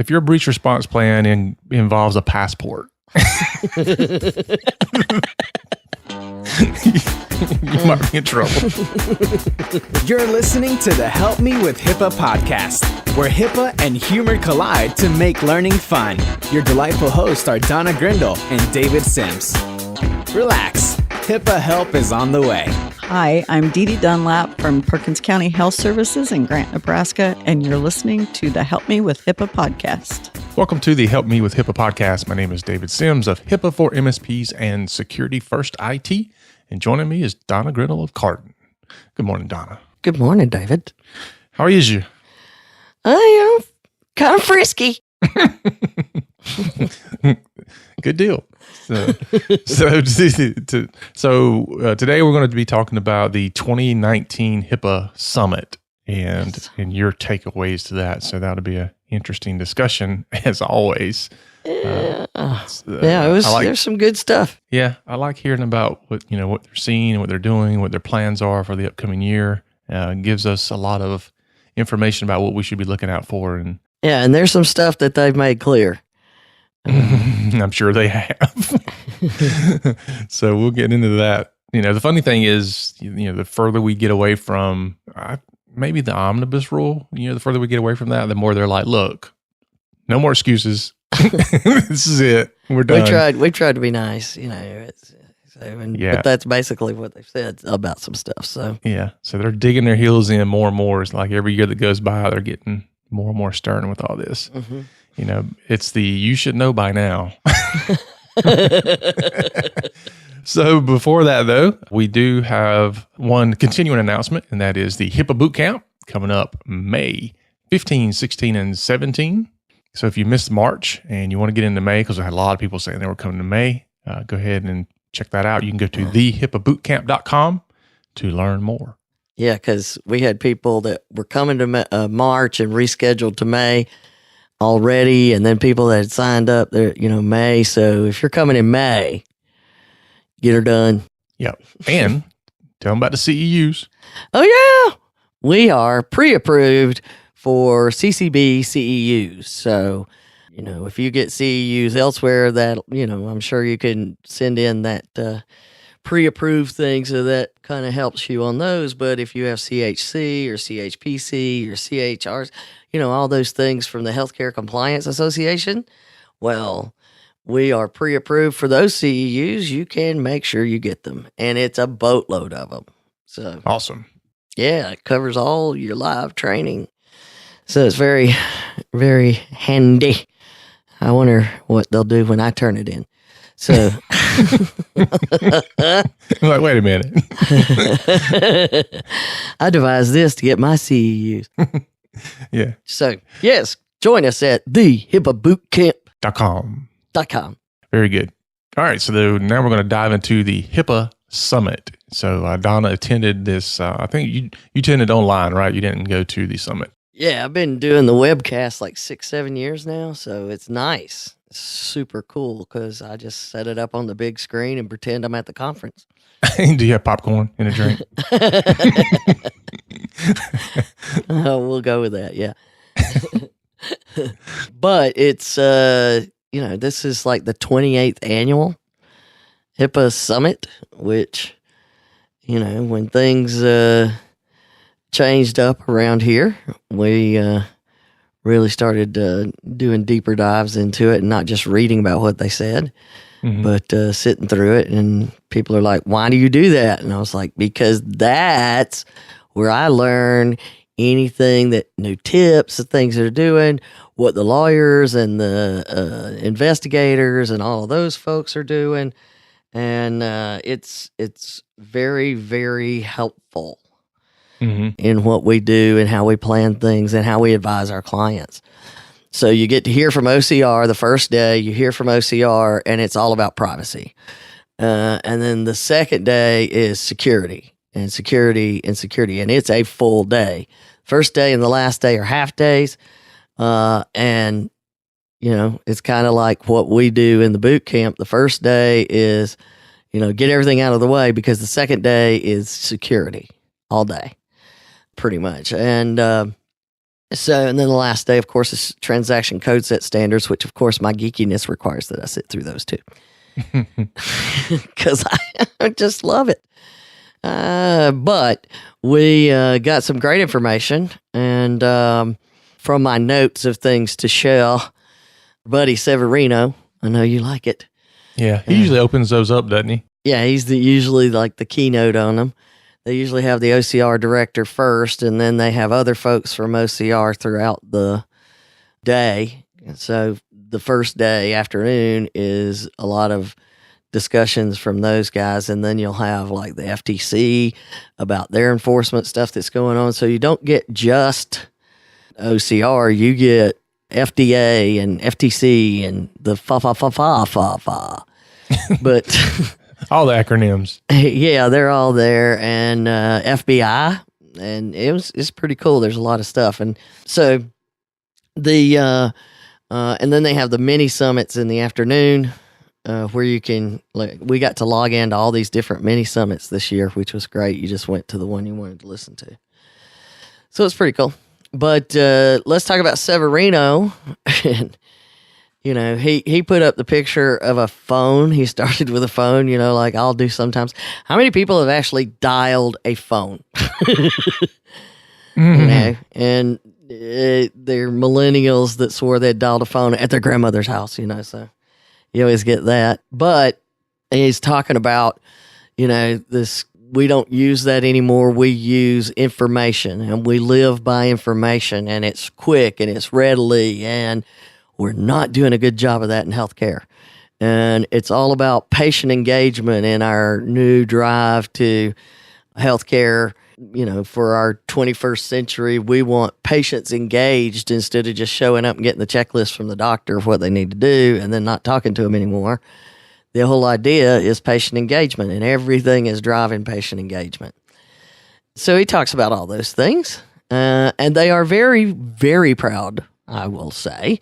if your breach response plan involves a passport, you might be in trouble. You're listening to the Help Me with HIPAA podcast, where HIPAA and humor collide to make learning fun. Your delightful hosts are Donna Grindle and David Sims. Relax, HIPAA help is on the way. Hi, I'm Dee Dee Dunlap from Perkins County Health Services in Grant, Nebraska, and you're listening to the Help Me with HIPAA podcast. Welcome to the Help Me with HIPAA podcast. My name is David Sims of HIPAA for MSPs and Security First IT. And joining me is Donna Grindle of Carden. Good morning, Donna. Good morning, David. How is you? Kind of frisky. Good deal. So today we're going to be talking about the 2019 HIPAA Summit and your takeaways to that. So that'll be an interesting discussion as always. There's some good stuff. Yeah, I like hearing about what they're seeing, what they're doing, what their plans are for the upcoming year. It gives us a lot of information about what we should be looking out for. And there's some stuff that they've made clear. I'm sure they have. So we'll get into that. The funny thing is, the further we get away from maybe the omnibus rule, the further we get away from that, the more they're like, look, no more excuses. This is it. We're done. We tried to be nice, but that's basically what they've said about some stuff. So so they're digging their heels in more and more. It's like every year that goes by, they're getting more and more stern with all this. Mm-hmm. It's the you should know by now. So before that, though, we do have one continuing announcement, and that is the HIPAA Boot Camp coming up May 15, 16, and 17. So if you missed March and you want to get into May, because I had a lot of people saying they were coming to May, go ahead and check that out. You can go to thehipaabootcamp.com to learn more. Yeah, because we had people that were coming to March and rescheduled to May already, and then people that had signed up there, May. So if you're coming in May, get her done. Yep. And tell them about the CEUs. Oh, yeah. We are pre-approved for CCB CEUs. So, if you get CEUs elsewhere, that, I'm sure you can send in that pre-approved thing, so that kind of helps you on those. But if you have CHC or CHPC or CHRs, all those things from the Healthcare Compliance Association, well, we are pre-approved for those CEUs. You can make sure you get them, and it's a boatload of them. So awesome. Yeah, it covers all your live training. So it's very, very handy. I wonder what they'll do when I turn it in. So I'm like, wait a minute. I devised this to get my CEUs. Yeah. So yes, join us at thehipaabootcamp.com. Very good. All right. So now we're going to dive into the HIPAA Summit. So Donna attended this. I think you attended online, right? You didn't go to the summit. Yeah, I've been doing the webcast like 6-7 years now, so it's nice. It's super cool because I just set it up on the big screen and pretend I'm at the conference. Do you have popcorn and a drink? We'll go with that, yeah. But it's, this is like the 28th annual HIPAA Summit, which, when things changed up around here, we really started doing deeper dives into it and not just reading about what they said, but sitting through it. And people are like, why do you do that? And I was like, because that's where I learn anything new tips, the things they're doing, what the lawyers and the investigators and all of those folks are doing. And it's very, very helpful in what we do and how we plan things and how we advise our clients. So you get to hear from OCR the first day, you hear from OCR, and it's all about privacy. And then the second day is security. And it's a full day. First day and the last day are half days. And, it's kind of like what we do in the boot camp. The first day is, get everything out of the way, because the second day is security all day. Pretty much. And So, and then the last day, of course, is transaction code set standards, which, of course, my geekiness requires that I sit through those too. Because I just love it. But we got some great information. And from my notes of things to share, buddy Severino, I know you like it. Yeah, he usually opens those up, doesn't he? Yeah, he's usually like the keynote on them. They usually have the OCR director first, and then they have other folks from OCR throughout the day. And so the first day, afternoon, is a lot of discussions from those guys, and then you'll have like the FTC about their enforcement stuff that's going on. So you don't get just OCR, you get FDA and FTC and the fa. But all the acronyms. Yeah, they're all there, and FBI, and it's pretty cool. There's a lot of stuff, and so and then they have the mini summits in the afternoon, where you can we got to log into all these different mini summits this year, which was great. You just went to the one you wanted to listen to, so it's pretty cool. But let's talk about Severino. And, you know, he put up the picture of a phone. He started with a phone, you know, like I'll do sometimes. How many people have actually dialed a phone? You know, and they're millennials that swore they'd dialed a phone at their grandmother's house, you know, so you always get that. But he's talking about, you know, this, we don't use that anymore. We use information, and we live by information, and it's quick and it's readily, and we're not doing a good job of that in healthcare. And it's all about patient engagement in our new drive to healthcare. You know, for our 21st century, we want patients engaged instead of just showing up and getting the checklist from the doctor of what they need to do and then not talking to them anymore. The whole idea is patient engagement, and everything is driving patient engagement. So he talks about all those things, and they are very, very proud, I will say,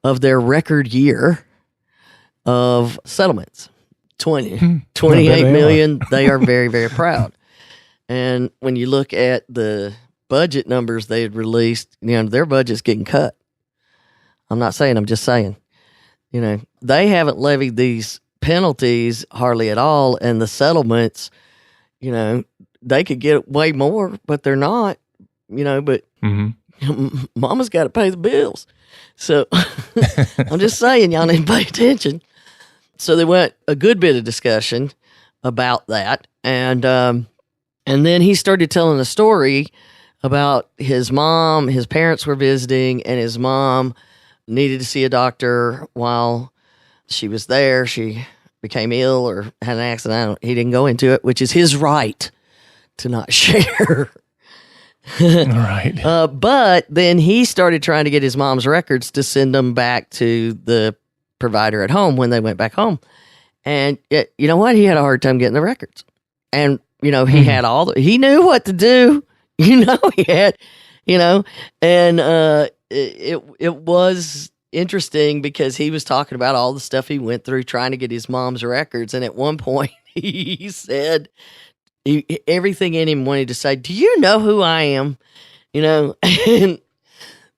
of their record year of settlements. 28 million. They are very, very proud. And when you look at the budget numbers they had released, you know, their budget's getting cut. I'm not saying, I'm just saying, you know, they haven't levied these penalties hardly at all, and the settlements, you know, they could get way more, but they're not, you know, but mama's got to pay the bills. So I'm just saying, y'all need to pay attention. So they went a good bit of discussion about that. And then he started telling a story about his mom. His parents were visiting, and his mom needed to see a doctor while she was there. She became ill or had an accident. He didn't go into it, which is his right to not share. Right. But then he started trying to get his mom's records to send them back to the provider at home when they went back home. And you know what? He had a hard time getting the records. And, you know, he had he knew what to do. You know, he had, you know, and it was interesting because he was talking about all the stuff he went through trying to get his mom's records. And at one point he said, everything in him wanted to say, "Do you know who I am?" You know, and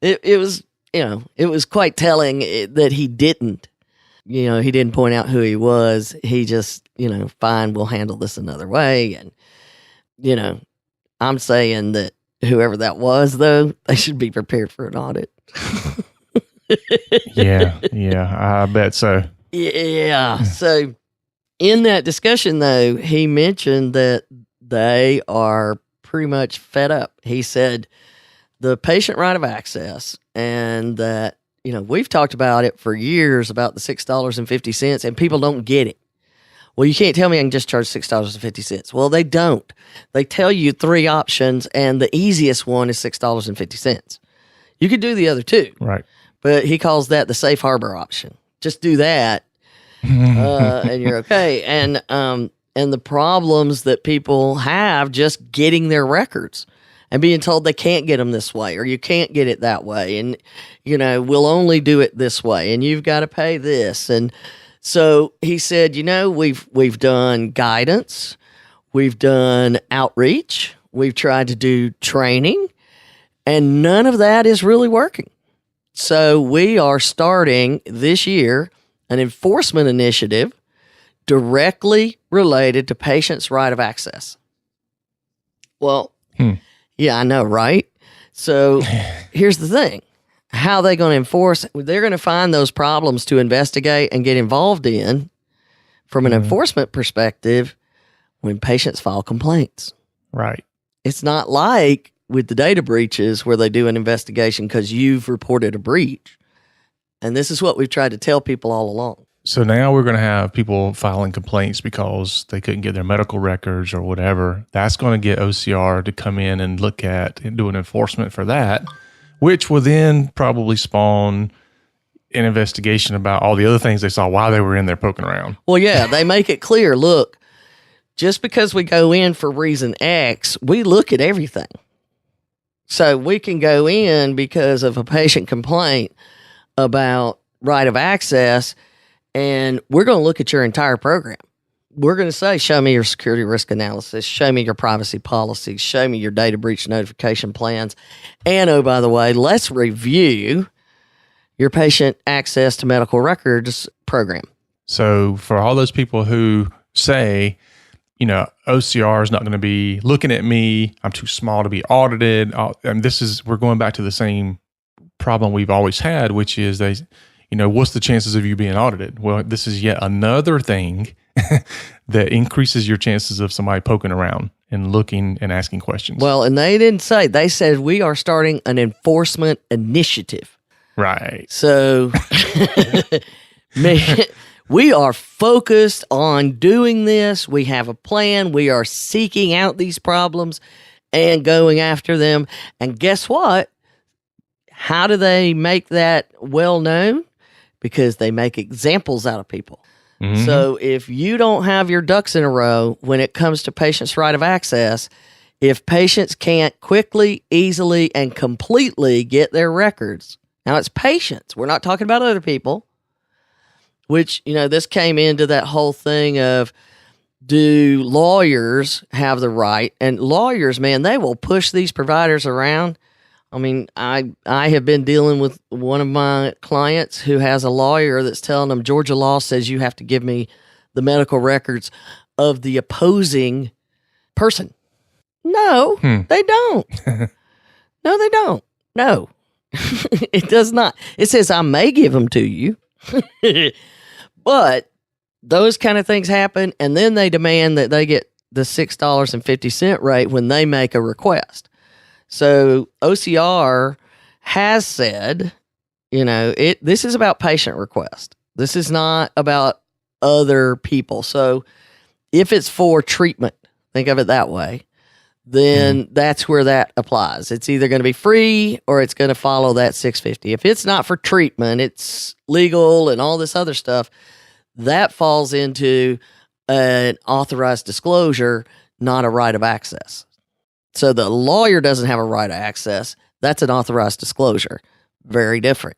it was, you know, it was quite telling that he didn't. You know, he didn't point out who he was. He just, you know, fine, we'll handle this another way. And, you know, I'm saying that whoever that was, though, they should be prepared for an audit. Yeah, I bet so. Yeah. So in that discussion, though, he mentioned that they are pretty much fed up. He said the patient right of access, and that, you know, we've talked about it for years about the $6.50, and people don't get it. Well, you can't tell me I can just charge $6.50. Well, they don't. They tell you three options, and the easiest one is $6.50. You could do the other two. Right. But he calls that the safe harbor option. Just do that, and you're okay. And the problems that people have just getting their records and being told they can't get them this way, or you can't get it that way. And, you know, we'll only do it this way, and you've got to pay this. And so he said, you know, we've done guidance, we've done outreach, we've tried to do training, And none of that is really working. So we are starting this year an enforcement initiative directly related to patients' right of access. Well, yeah, I know, right? So here's the thing. How are they going to enforce? They're going to find those problems to investigate and get involved in from an enforcement perspective when patients file complaints. Right. It's not like with the data breaches where they do an investigation because you've reported a breach. And this is what we've tried to tell people all along. So now we're going to have people filing complaints because they couldn't get their medical records or whatever. That's going to get OCR to come in and look at and do an enforcement for that, which will then probably spawn an investigation about all the other things they saw while they were in there poking around. Well, yeah, they make it clear, look, just because we go in for reason X, we look at everything. So we can go in because of a patient complaint about right of access, and we're going to look at your entire program. We're going to say, show me your security risk analysis, show me your privacy policies, show me your data breach notification plans. And oh, by the way, let's review your patient access to medical records program. So for all those people who say, you know, OCR is not going to be looking at me, I'm too small to be audited. And we're going back to the same problem we've always had, which is what's the chances of you being audited? Well, this is yet another thing that increases your chances of somebody poking around and looking and asking questions. Well, and they said we are starting an enforcement initiative. Right. So we are focused on doing this. We have a plan. We are seeking out these problems and going after them. And guess what? How do they make that well known? Because they make examples out of people. Mm-hmm. So if you don't have your ducks in a row when it comes to patients' right of access, if patients can't quickly, easily, and completely get their records, now it's patients. We're not talking about other people, which, this came into that whole thing of, do lawyers have the right? And lawyers, man, they will push these providers around. I mean, I have been dealing with one of my clients who has a lawyer that's telling them Georgia law says you have to give me the medical records of the opposing person. No, they don't. No, they don't. No, it does not. It says I may give them to you, but those kind of things happen, and then they demand that they get the $6.50 rate when they make a request. So OCR has said, this is about patient request. This is not about other people. So if it's for treatment, think of it that way, then that's where that applies. It's either going to be free or it's going to follow that $6.50. If it's not for treatment, it's legal and all this other stuff, that falls into an authorized disclosure, not a right of access. So the lawyer doesn't have a right of access. That's an authorized disclosure. Very different.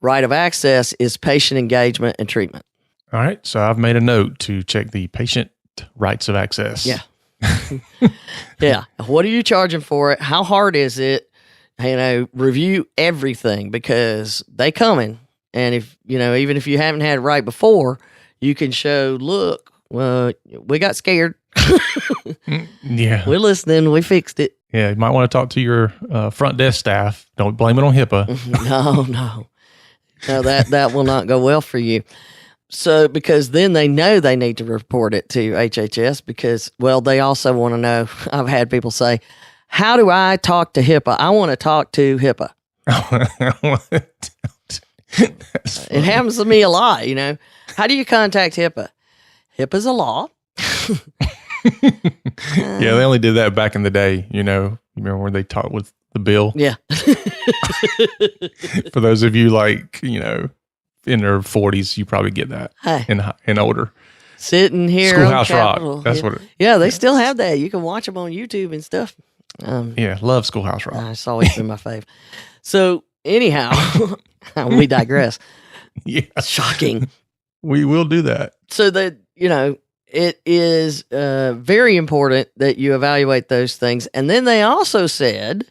Right of access is patient engagement and treatment. All right. So I've made a note to check the patient rights of access. Yeah. Yeah. What are you charging for it? How hard is it? Review everything because they coming. And if, even if you haven't had it right before, you can show, look, we got scared. Yeah. We're listening. We fixed it. Yeah. You might want to talk to your front desk staff. Don't blame it on HIPAA. No, that will not go well for you. So, because then they know they need to report it to HHS because, they also want to know. I've had people say, how do I talk to HIPAA? I want to talk to HIPAA. It happens to me a lot, How do you contact HIPAA? HIPAA's a law. Yeah, they only did that back in the day, You remember where they talked with the bill? Yeah. For those of you in their 40s, you probably get that in older. Sitting here Schoolhouse on Rock. Capitol. That's what it Yeah, they still have that. You can watch them on YouTube and stuff. Yeah, love Schoolhouse Rock. It's always been my fave. So anyhow, we digress. Yeah. Shocking. We will do that. So that, it is very important that you evaluate those things. And then they also said,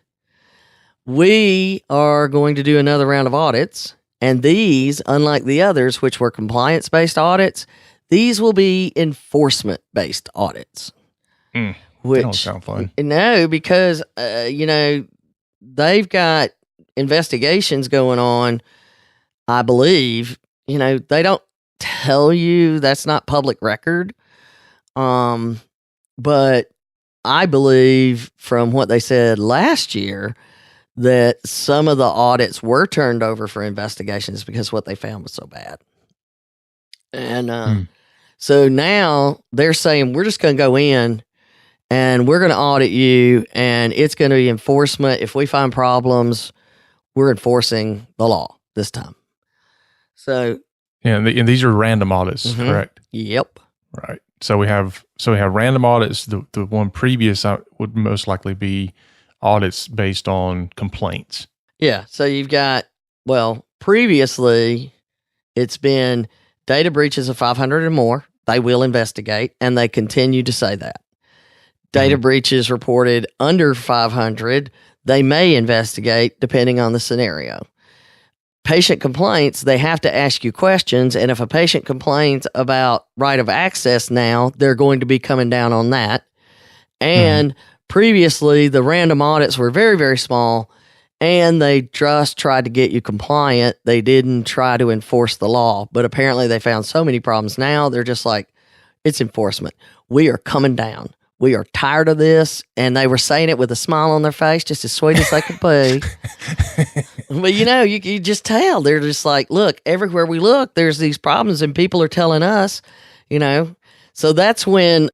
we are going to do another round of audits. And these, unlike the others, which were compliance-based audits, these will be enforcement-based audits. That Which don't sound fun. No, because they've got investigations going on. I believe they don't tell you, that's not public record. But I believe from what they said last year that some of the audits were turned over for investigations because what they found was so bad. And so now they're saying we're just going to go in and we're going to audit you, and it's going to be enforcement. If we find problems, we're enforcing the law this time. So Yeah, and these are random audits, correct? Yep. Right. So we have random audits. The one previous would most likely be audits based on complaints. Yeah. So you've got, previously it's been data breaches of 500 or more. They will investigate, and they continue to say that. Data breaches reported under 500, they may investigate depending on the scenario. Patient complaints, they have to ask you questions, and if a patient complains about right of access now, they're going to be coming down on that. And previously, the random audits were very, very small, and they just tried to get you compliant. They didn't try to enforce the law, but apparently they found so many problems now, they're just like, it's enforcement. We are coming down. We are tired of this. And they were saying it with a smile on their face, just as sweet as they could be. But you just tell. They're just like, look, everywhere we look, there's these problems, and people are telling us, So that's when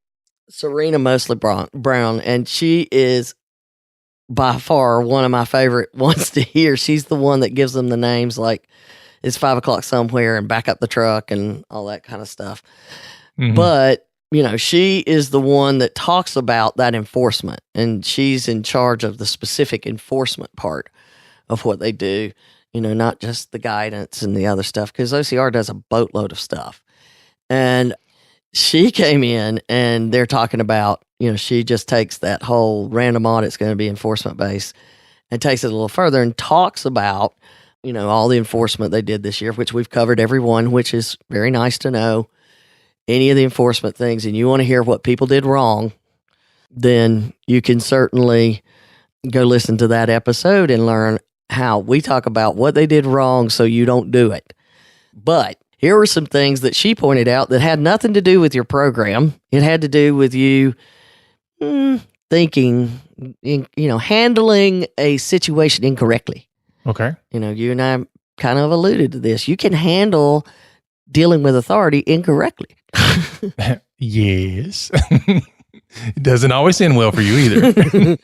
Serena Mosley Brown, and she is by far one of my favorite ones to hear. She's the one that gives them the names, like it's 5 o'clock somewhere and back up the truck and all that kind of stuff. But she is the one that talks about that enforcement, and she's in charge of the specific enforcement part of what they do, not just the guidance and the other stuff, because OCR does a boatload of stuff. And she came in and they're talking about, she just takes that whole random audit's going to be enforcement based and takes it a little further and talks about, all the enforcement they did this year, which we've covered every one, which is very nice to know. Any of the enforcement things, and you want to hear what people did wrong, then you can certainly go listen to that episode and learn how we talk about what they did wrong so you don't do it. But here were some things that she pointed out that had nothing to do with your program. It had to do with you thinking, handling a situation incorrectly. Okay. You and I kind of alluded to this. You can handle dealing with authority incorrectly. Yes. It doesn't always end well for you either.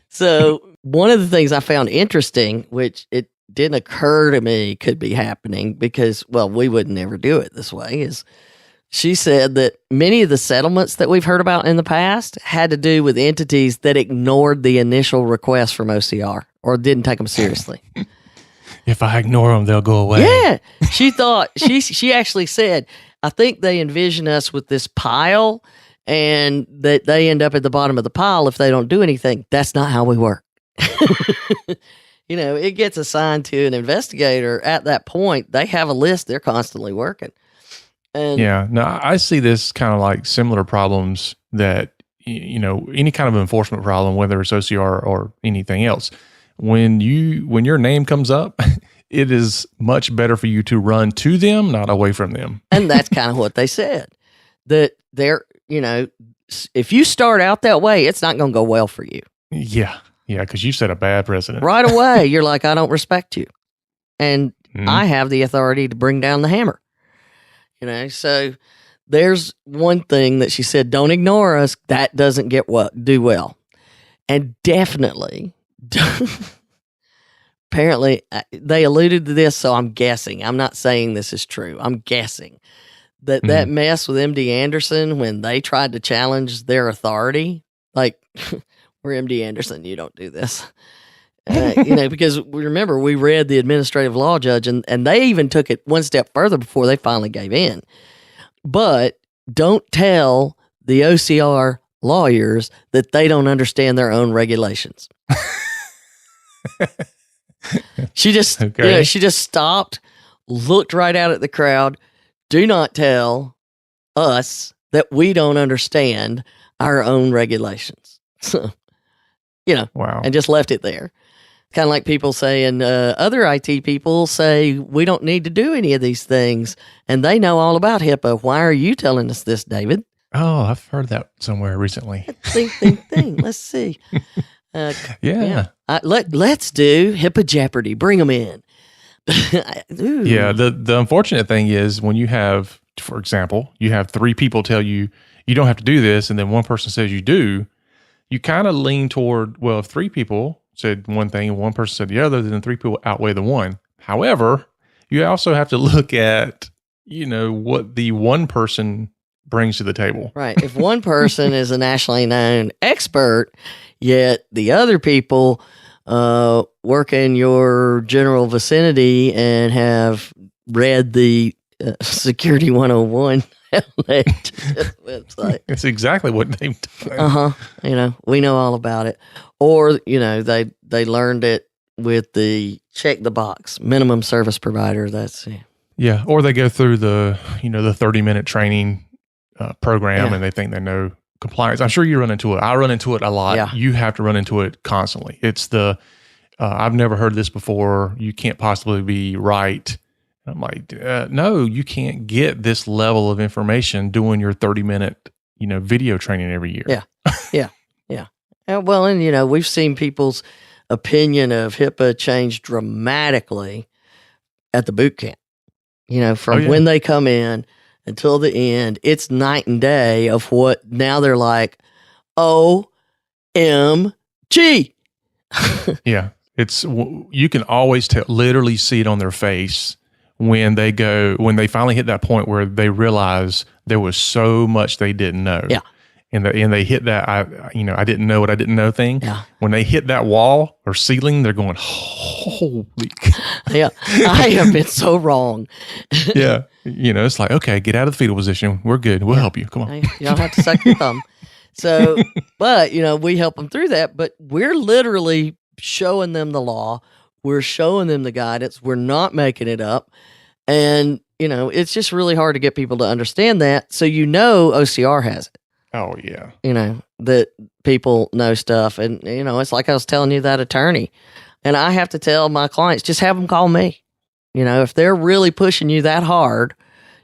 So one of the things I found interesting, which it didn't occur to me could be happening because, we would never do it this way, is she said that many of the settlements that we've heard about in the past had to do with entities that ignored the initial request from OCR or didn't take them seriously. If I ignore them, they'll go away. Yeah. She thought, she actually said, I think they envision us with this pile and that they end up at the bottom of the pile if they don't do anything. That's not how we work. It gets assigned to an investigator. At that point, they have a list. They're constantly working. And now I see this kind of like similar problems that, any kind of enforcement problem, whether it's OCR or anything else, when your name comes up, it is much better for you to run to them, not away from them. And that's kind of what they said. That they're, if you start out that way, it's not going to go well for you. Yeah. Yeah. Because you set a bad precedent. Right away, you're like, I don't respect you. And I have the authority to bring down the hammer. So there's one thing that she said, don't ignore us. That doesn't do well. And definitely, apparently, they alluded to this, so I'm guessing. I'm not saying this is true. I'm guessing that mess with MD Anderson when they tried to challenge their authority, like, we're MD Anderson, you don't do this. Because remember, we read the administrative law judge, and they even took it one step further before they finally gave in. But don't tell the OCR lawyers that they don't understand their own regulations. She just, Okay. she just stopped, looked right out at the crowd. Do not tell us that we don't understand our own regulations. So, Wow. and just left it there. Kind of like people saying, other IT people say we don't need to do any of these things, and they know all about HIPAA. Why are you telling us this, David? Oh, I've heard that somewhere recently. Thing. Let's see. Yeah. Let's do HIPAA Jeopardy. Bring them in. Ooh. Yeah. The unfortunate thing is when you have, for example, you have 3 people tell you you don't have to do this, and then one person says you do, you kind of lean toward, well, if 3 people said one thing and one person said the other, then 3 people outweigh the one. However, you also have to look at, what the one person brings to the table. Right. If one person is a nationally known expert, yet the other people work in your general vicinity and have read the Security 101 website. That's exactly what they've done. We know all about it. Or, they learned it with the check the box minimum service provider. That's Yeah. Or they go through the 30-minute training program and they think they know compliance. I'm sure you run into it. I run into it a lot. Yeah. You have to run into it constantly. It's I've never heard this before. You can't possibly be right. I'm like, no, you can't get this level of information doing your 30-minute, video training every year. Yeah. Well, and we've seen people's opinion of HIPAA change dramatically at the boot camp. From when they come in until the end, it's night and day of what now they're like, OMG. Yeah. You can always literally see it on their face when they finally hit that point where they realize there was so much they didn't know. Yeah. And they hit that, I didn't know what I didn't know thing. Yeah. When they hit that wall or ceiling, they're going, holy. Yeah. I have been so wrong. Yeah. It's like, okay, get out of the fetal position. We're good. We'll help you. Come on. You don't have to suck your thumb. So, but, we help them through that, but we're literally showing them the law. We're showing them the guidance. We're not making it up. And, it's just really hard to get people to understand that. So, OCR has it. Oh, yeah. That people know stuff. And, it's like I was telling you that attorney. And I have to tell my clients, just have them call me. If they're really pushing you that hard,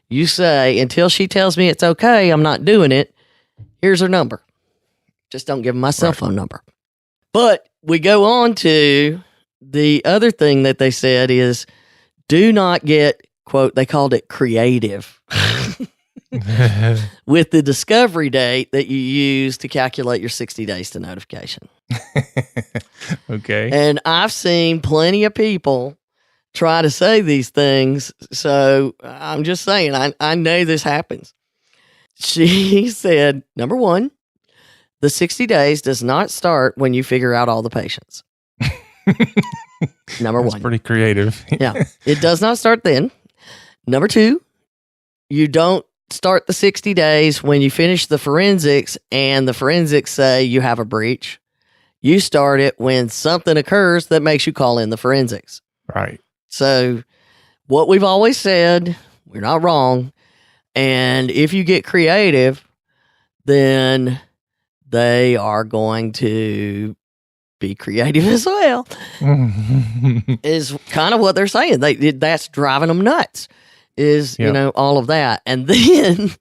you say, until she tells me it's okay, I'm not doing it. Here's her number. Just don't give them my cell phone number. But we go on to the other thing that they said is do not get, quote, they called it creative with the discovery date that you use to calculate your 60 days to notification. Okay. And I've seen plenty of people try to say these things. So I'm just saying, I know this happens. She said, number 1, the 60 days does not start when you figure out all the patients. Number 1. That's pretty creative. Yeah. It does not start then. Number 2, you don't start the 60 days when you finish the forensics and the forensics say you have a breach. You start it when something occurs that makes you call in the forensics. Right. So what we've always said, we're not wrong. And if you get creative, then they are going to be creative as well, is kind of what they're saying. That's driving them nuts, is, all of that. And then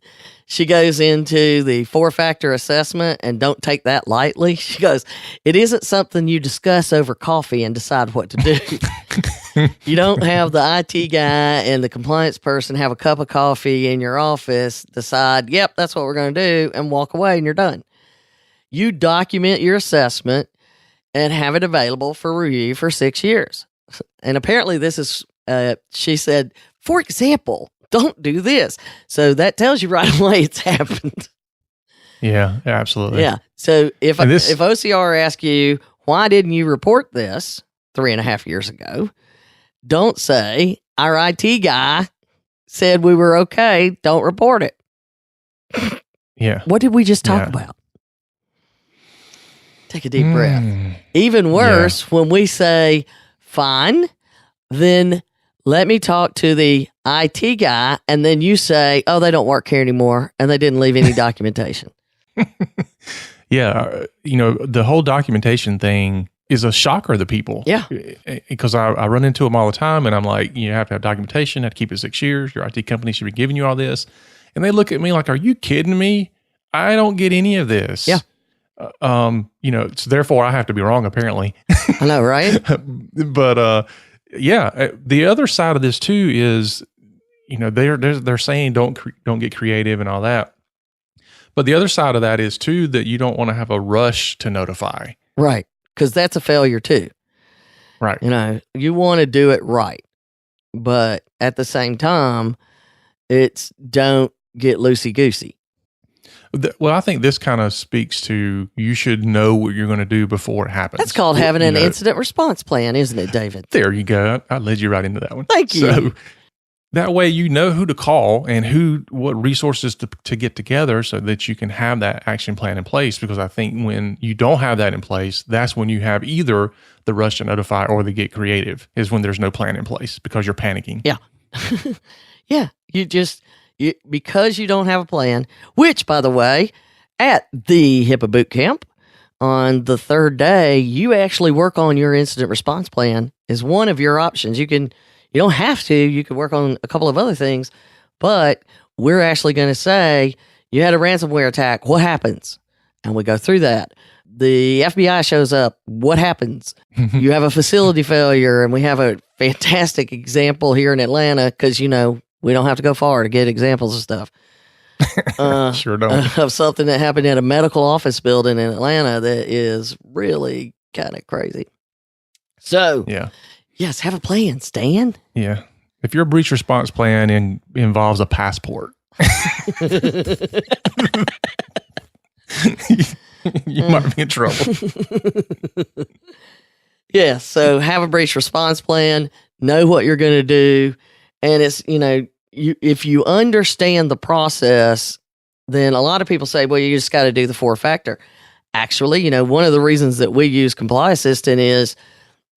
she goes into the 4-factor assessment, and don't take that lightly. She goes, it isn't something you discuss over coffee and decide what to do. You don't have the IT guy and the compliance person have a cup of coffee in your office, decide, yep, that's what we're going to do, and walk away, and you're done. You document your assessment and have it available for review for 6 years. And apparently this is, she said, for example, don't do this. So that tells you right away it's happened. Yeah, absolutely. Yeah. So if OCR asks you, why didn't you report this 3.5 years ago? Don't say, our IT guy said we were okay. Don't report it. Yeah. What did we just talk about? Take a deep breath. Even worse, when we say, fine, then let me talk to the IT guy, and then you say, oh, they don't work here anymore, and they didn't leave any documentation. Yeah. The whole documentation thing is a shocker to people. Yeah. Because I run into them all the time, and I'm like, you have to have documentation, have to keep it 6 years. Your IT company should be giving you all this. And they look at me like, are you kidding me? I don't get any of this. Yeah. So therefore I have to be wrong, apparently. I know, right? But the other side of this too is, they're saying don't get creative and all that. But the other side of that is too that you don't want to have a rush to notify. Right. Because that's a failure too. Right. You want to do it right. But at the same time, it's don't get loosey-goosey. Well, I think this kind of speaks to you should know what you're going to do before it happens. That's called having an incident response plan, isn't it, David? There you go. I led you right into that one. Thank you. So that way you know who to call and what resources to get together so that you can have that action plan in place. Because I think when you don't have that in place, that's when you have either the rush to notify or the get creative is when there's no plan in place because you're panicking. Yeah. Yeah. Because you don't have a plan, which, by the way, at the HIPAA boot camp on the third day, you actually work on your incident response plan is one of your options. You don't have to. You can work on a couple of other things, but we're actually going to say you had a ransomware attack. What happens? And we go through that. The FBI shows up. What happens? You have a facility failure, and we have a fantastic example here in Atlanta because, we don't have to go far to get examples of stuff. Sure don't. Of something that happened in a medical office building in Atlanta that is really kind of crazy. So, yeah. Yes, have a plan, Stan. Yeah. If your breach response plan involves a passport, you might be in trouble. Yeah, so have a breach response plan, know what you're going to do, and it's, if you understand the process, then a lot of people say, well, you just got to do the 4-factor. Actually, one of the reasons that we use Comply Assistant is,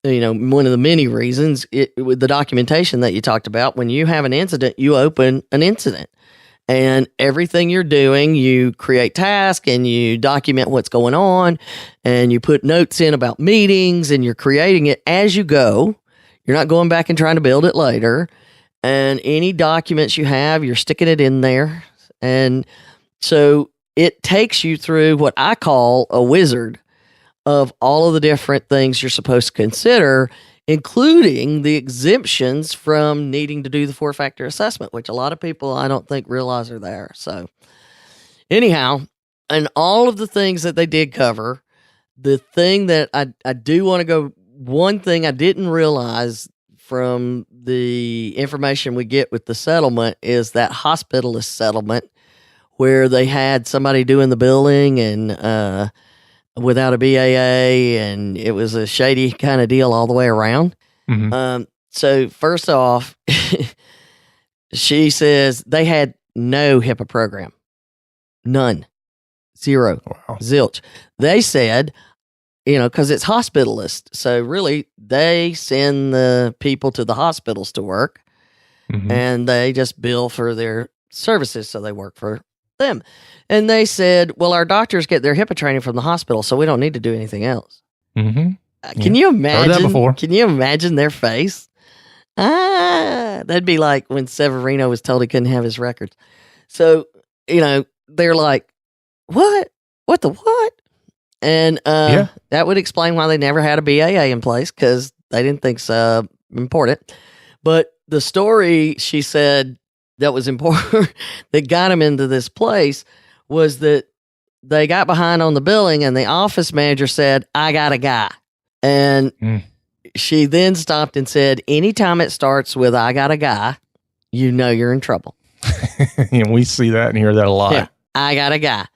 one of the many reasons with the documentation that you talked about, when you have an incident, you open an incident. And everything you're doing, you create tasks and you document what's going on and you put notes in about meetings and you're creating it as you go. You're not going back and trying to build it later. And any documents you have, you're sticking it in there. And so it takes you through what I call a wizard of all of the different things you're supposed to consider, including the exemptions from needing to do the 4-factor assessment, which a lot of people I don't think realize are there. So anyhow, and all of the things that they did cover, the thing that I do want to go, one thing I didn't realize from the information we get with the settlement is that hospitalist settlement where they had somebody doing the billing and without a BAA, and it was a shady kind of deal all the way around. Mm-hmm. So first off, she says they had no HIPAA program. None. Zero. Wow. Zilch. They said, because it's hospitalist. So really, they send the people to the hospitals to work, mm-hmm. and they just bill for their services. So they work for them. And they said, well, our doctors get their HIPAA training from the hospital, so we don't need to do anything else. Mm-hmm. Can you imagine? Heard that before. Can you imagine their face? That'd be like when Severino was told he couldn't have his records. So, they're like, what? What the what? And that would explain why they never had a BAA in place, because they didn't think so important. But the story, she said, that was important, that got them into this place was that they got behind on the billing and the office manager said, I got a guy. And she then stopped and said, anytime it starts with I got a guy, you're in trouble. And we see that and hear that a lot. Yeah, I got a guy.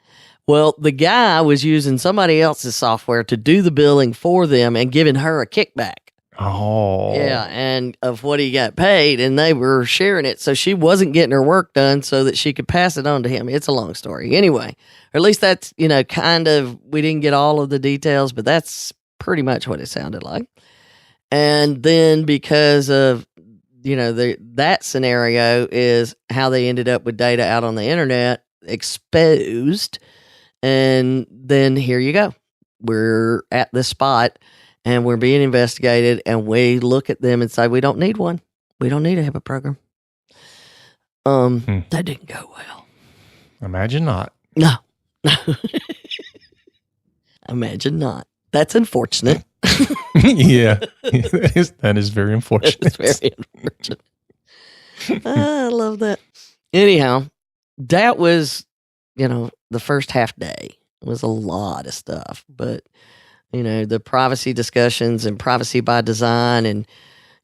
Well, the guy was using somebody else's software to do the billing for them and giving her a kickback. Oh. Yeah, and of what he got paid, and they were sharing it. So she wasn't getting her work done so that she could pass it on to him. It's a long story. Anyway, or at least that's, kind of, we didn't get all of the details, but that's pretty much what it sounded like. And then because of, that scenario is how they ended up with data out on the internet exposed. And then here you go. We're at this spot and we're being investigated, and we look at them and say, we don't need one. We don't need a HIPAA program. That didn't go well. Imagine not. No. Imagine not. That's unfortunate. Yeah. That is very unfortunate. It's very unfortunate. I love that. Anyhow, that was, the first half day. It was a lot of stuff, but the privacy discussions and privacy by design and,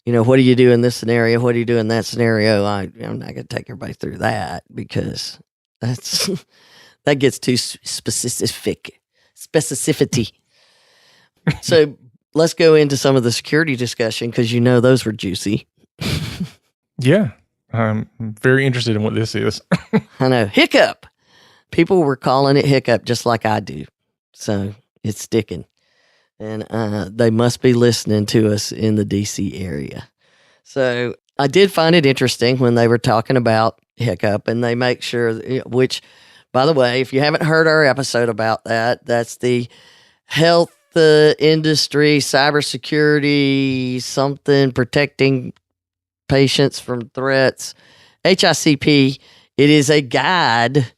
what do you do in this scenario? What do you do in that scenario? I'm not going to take everybody through that because that gets too specificity. So let's go into some of the security discussion because those were juicy. Yeah. I'm very interested in what this is. I know. Hiccup. People were calling it hiccup just like I do. So it's sticking. And they must be listening to us in the DC area. So I did find it interesting when they were talking about hiccup, and they make sure, which, by the way, if you haven't heard our episode about that, that's the health industry, cybersecurity, something protecting patients from threats, HICP. It is a guide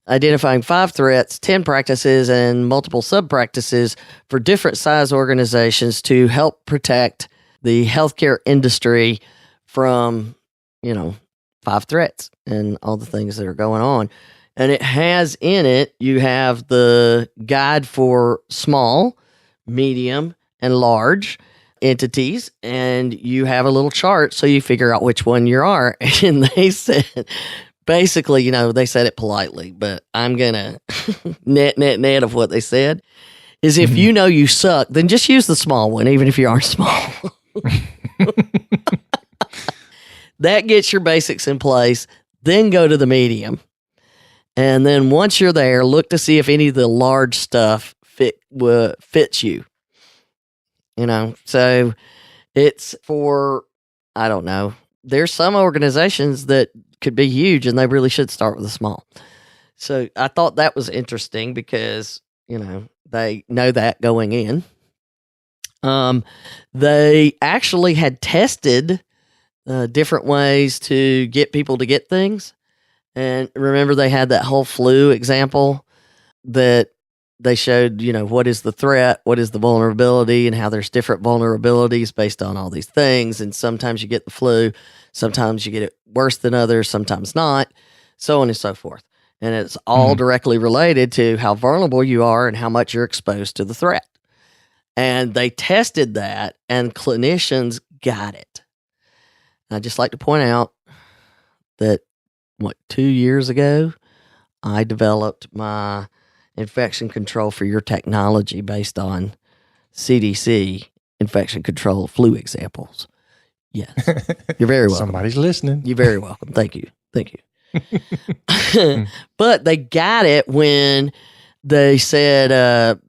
identifying 5 threats, 10 practices, and multiple sub-practices for different size organizations to help protect the healthcare industry from, 5 threats and all the things that are going on. And it has in it, you have the guide for small, medium, and large entities, and you have a little chart so you figure out which one you are. And they said, basically, they said it politely, but I'm going to net of what they said is if you suck, then just use the small one, even if you are small. That gets your basics in place, then go to the medium. And then once you're there, look to see if any of the large stuff fits you. So it's for, I don't know. There's some organizations that could be huge and they really should start with a small. So I thought that was interesting because, they know that going in. They actually had tested different ways to get people to get things. And remember, they had that whole flu example that they showed, what is the threat, what is the vulnerability, and how there's different vulnerabilities based on all these things. And sometimes you get the flu, sometimes you get it worse than others, sometimes not, so on and so forth. And it's all directly related to how vulnerable you are and how much you're exposed to the threat. And they tested that, and clinicians got it. And I'd just like to point out that, 2 years ago, I developed my infection control for your technology based on CDC infection control flu examples. Yes. You're very welcome. Somebody's listening. You're very welcome. Thank you. But they got it when they said,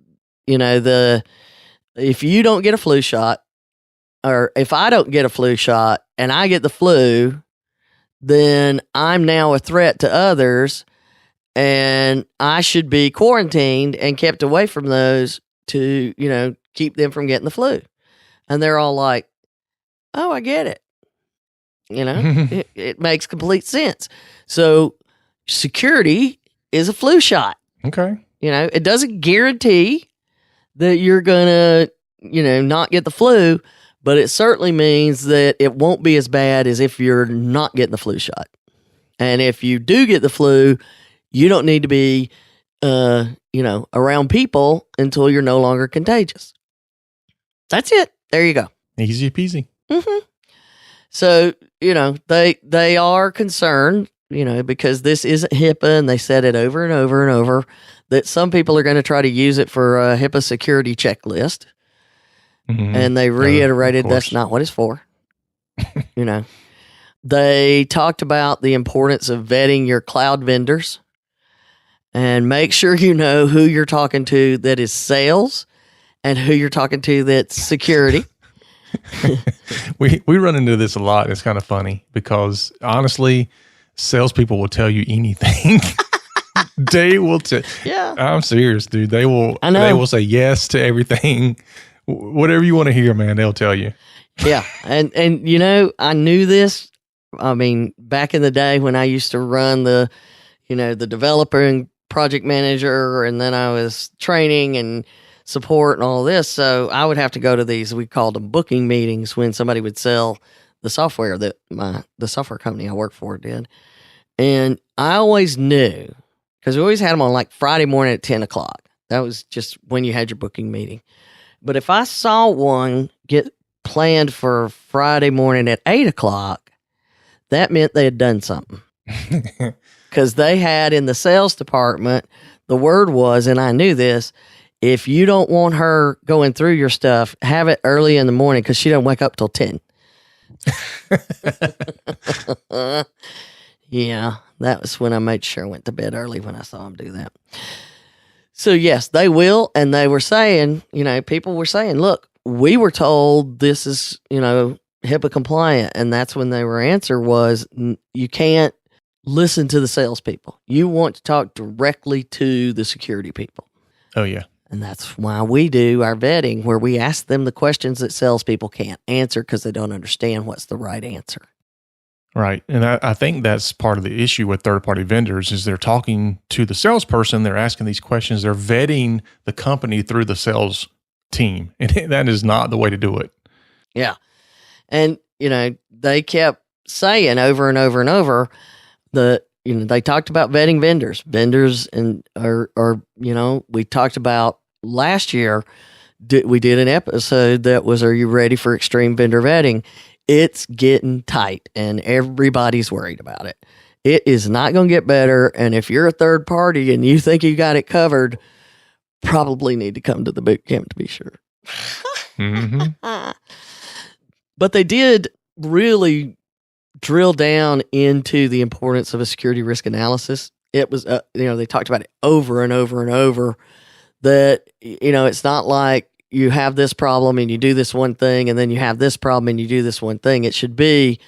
if you don't get a flu shot, or if I don't get a flu shot and I get the flu, then I'm now a threat to others, and I should be quarantined and kept away from those to, keep them from getting the flu. And they're all like, oh, I get it. It makes complete sense. So security is a flu shot. Okay. It doesn't guarantee that you're going to, not get the flu, but it certainly means that it won't be as bad as if you're not getting the flu shot. And if you do get the flu, you don't need to be, around people until you're no longer contagious. That's it. There you go. Easy peasy. Mm-hmm. So, they are concerned, because this isn't HIPAA, and they said it over and over and over, that some people are going to try to use it for a HIPAA security checklist. And they reiterated that's not what it's for. You know, they talked about the importance of vetting your cloud vendors and make sure you know who you're talking to that is sales and who you're talking to that's security. we run into this a lot. It's kind of funny because honestly, salespeople will tell you anything. They will tell. Yeah, I'm serious, dude. They will. I know. They will say yes to everything. Whatever you want to hear, man, they'll tell you. Yeah, and you know, I knew this. I mean, back in the day when I used to run the developer and project manager, and then I was training and support and all this. So I would have to go to these, we called them booking meetings, when somebody would sell the software that the software company I worked for did. And I always knew, because we always had them on like Friday morning at 10 o'clock. That was just when you had your booking meeting. But if I saw one get planned for Friday morning at 8 o'clock, that meant they had done something. Because they had in the sales department, the word was, and I knew this, if you don't want her going through your stuff, have it early in the morning because she doesn't wake up till 10. Yeah, that was when I made sure I went to bed early when I saw them do that. So yes, they will. And they were saying, people were saying, look, we were told this is, HIPAA compliant. And that's when their answer was, you can't listen to the salespeople. You want to talk directly to the security people. Oh, yeah. And that's why we do our vetting, where we ask them the questions that salespeople can't answer because they don't understand what's the right answer. Right. And I think that's part of the issue with third-party vendors is they're talking to the salesperson, they're asking these questions, they're vetting the company through the sales team. And that is not the way to do it. Yeah. And, they kept saying over and over and over that, they talked about vetting vendors and we talked about last year, we did an episode that was, are you ready for extreme vendor vetting? It's getting tight and everybody's worried about it. It is not going to get better. And if you're a third party and you think you got it covered, probably need to come to the boot camp to be sure. Mm-hmm. But they did really drill down into the importance of a security risk analysis. It was, they talked about it over and over and over that, it's not like you have this problem and you do this one thing and then you have this problem and you do this one thing. It should be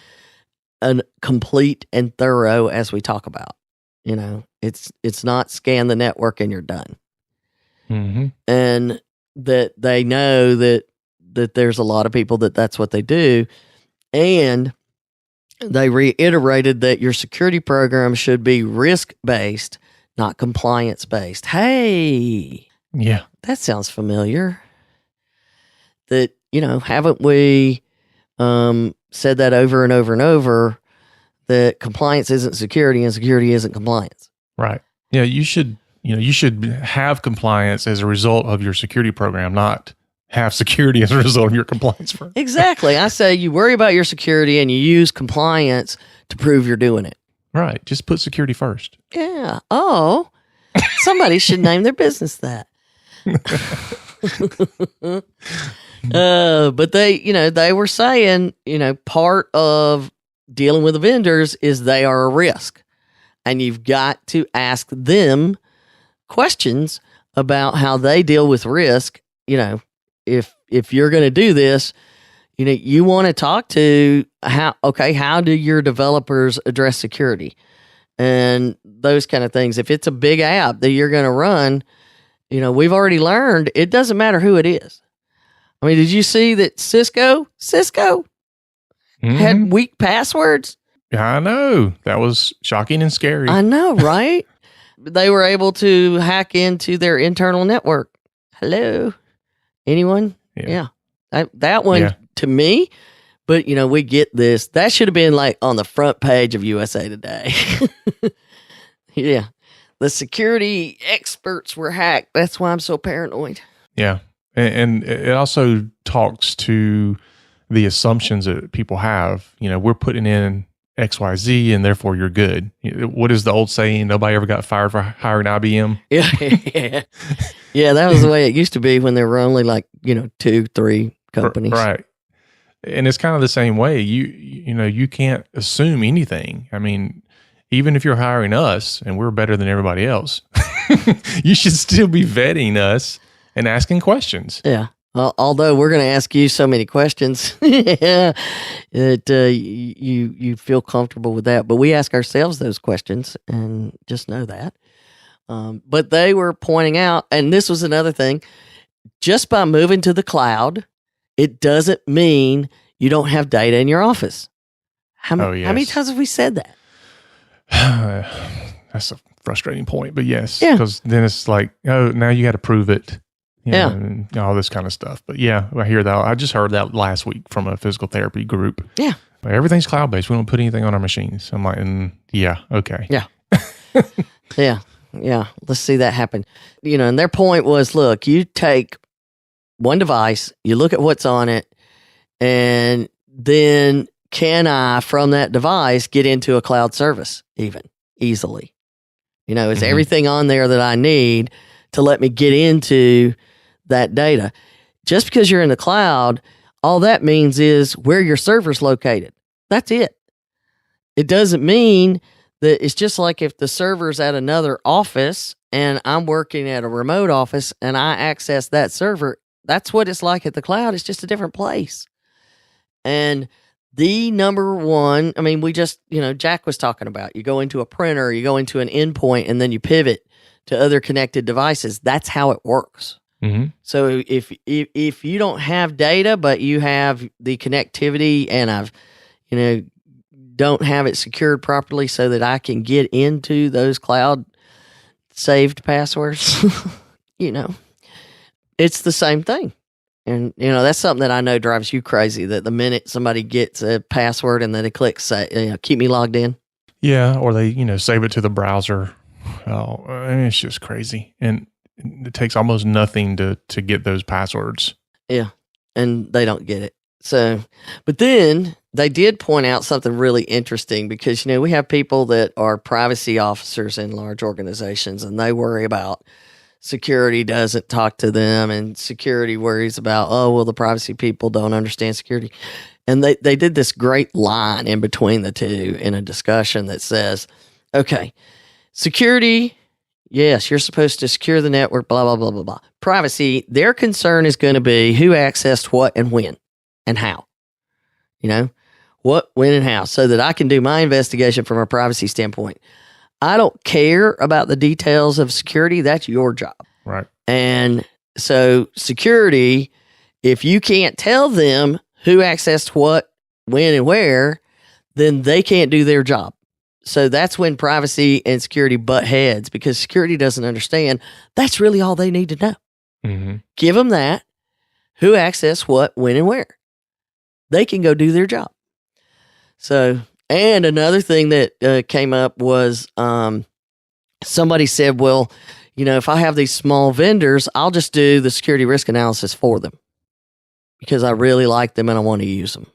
a complete and thorough, as we talk about. It's not scan the network and you're done. Mm-hmm. And that they know that there's a lot of people that's what they do. And they reiterated that your security program should be risk-based, not compliance-based. Hey. Yeah. That sounds familiar. That, haven't we said that over and over and over, that compliance isn't security and security isn't compliance? Right. Yeah, you should have compliance as a result of your security program, not have security as a result of your compliance program. Exactly. I say you worry about your security and you use compliance to prove you're doing it. Right. Just put security first. Yeah. Oh, somebody should name their business that. But they were saying, part of dealing with the vendors is they are a risk, and you've got to ask them questions about how they deal with risk. If you're going to do this, you want to talk to how do your developers address security and those kind of things. If it's a big app that you're going to run, we've already learned it doesn't matter who it is. I mean, did you see that Cisco had weak passwords? I know. That was shocking and scary. I know, right? They were able to hack into their internal network. Hello? Anyone? Yeah. That one to me, but we get this. That should have been like on the front page of USA Today. Yeah. The security experts were hacked. That's why I'm so paranoid. Yeah. And it also talks to the assumptions that people have. We're putting in XYZ and therefore you're good. What is the old saying? Nobody ever got fired for hiring IBM. Yeah. Yeah, that was the way it used to be when there were only 2-3 companies. Right. And it's kind of the same way. You can't assume anything. I mean, even if you're hiring us and we're better than everybody else, you should still be vetting us and asking questions. Yeah. Well, although we're going to ask you so many questions that you feel comfortable with that. But we ask ourselves those questions, and just know that. But they were pointing out, and this was another thing, just by moving to the cloud, it doesn't mean you don't have data in your office. How many times have we said that? That's a frustrating point, but yes. Yeah. Because then it's like, oh, now you got to prove it. Yeah. And all this kind of stuff. But yeah, I hear that. I just heard that last week from a physical therapy group. Yeah. But everything's cloud-based. We don't put anything on our machines. I'm like, yeah, okay. Yeah. Yeah. Let's see that happen. And their point was, look, you take one device, you look at what's on it, and then can I, from that device, get into a cloud service easily? Is everything on there that I need to let me get into that data? Just because you're in the cloud, all that means is where your server's located. That's it. It doesn't mean that it's just like if the server's at another office and I'm working at a remote office and I access that server. That's what it's like at the cloud. It's just a different place. And the number one, I mean, we just, Jack was talking about, you go into a printer, you go into an endpoint, and then you pivot to other connected devices. That's how it works. Mm-hmm. So if you don't have data, but you have the connectivity and I've, don't have it secured properly so that I can get into those cloud saved passwords, it's the same thing. And, that's something that I know drives you crazy, that the minute somebody gets a password and then they click say, keep me logged in. Yeah. Or they, save it to the browser. Oh, it's just crazy. And it takes almost nothing to get those passwords. Yeah. And they don't get it. So, but then they did point out something really interesting because, we have people that are privacy officers in large organizations and they worry about security doesn't talk to them, and security worries about, the privacy people don't understand security. And they did this great line in between the two in a discussion that says, okay, security, yes, you're supposed to secure the network, blah, blah, blah, blah, blah. Privacy, their concern is going to be who accessed what and when and how. What, when, and how, so that I can do my investigation from a privacy standpoint. I don't care about the details of security. That's your job. Right. And so security, if you can't tell them who accessed what, when, and where, then they can't do their job. So that's when privacy and security butt heads, because security doesn't understand. That's really all they need to know. Mm-hmm. Give them that, who accessed what, when, and where. They can go do their job. So, and another thing that came up was somebody said, well, if I have these small vendors, I'll just do the security risk analysis for them because I really like them and I want to use them.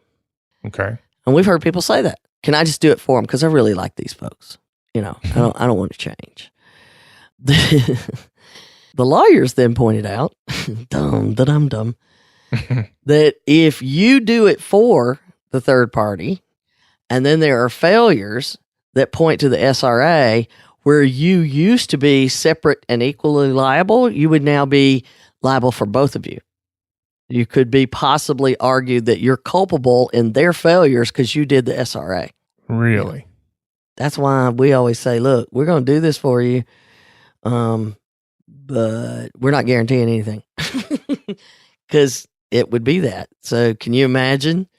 Okay. And we've heard people say that. Can I just do it for them? Because I really like these folks. I don't want to change. The lawyers then pointed out, dumb, that if you do it for the third party, and then there are failures that point to the SRA where you used to be separate and equally liable, you would now be liable for both of you. You could be possibly argued that you're culpable in their failures because you did the SRA. Really? That's why we always say, look, we're going to do this for you, but we're not guaranteeing anything because it would be that. So can you imagine?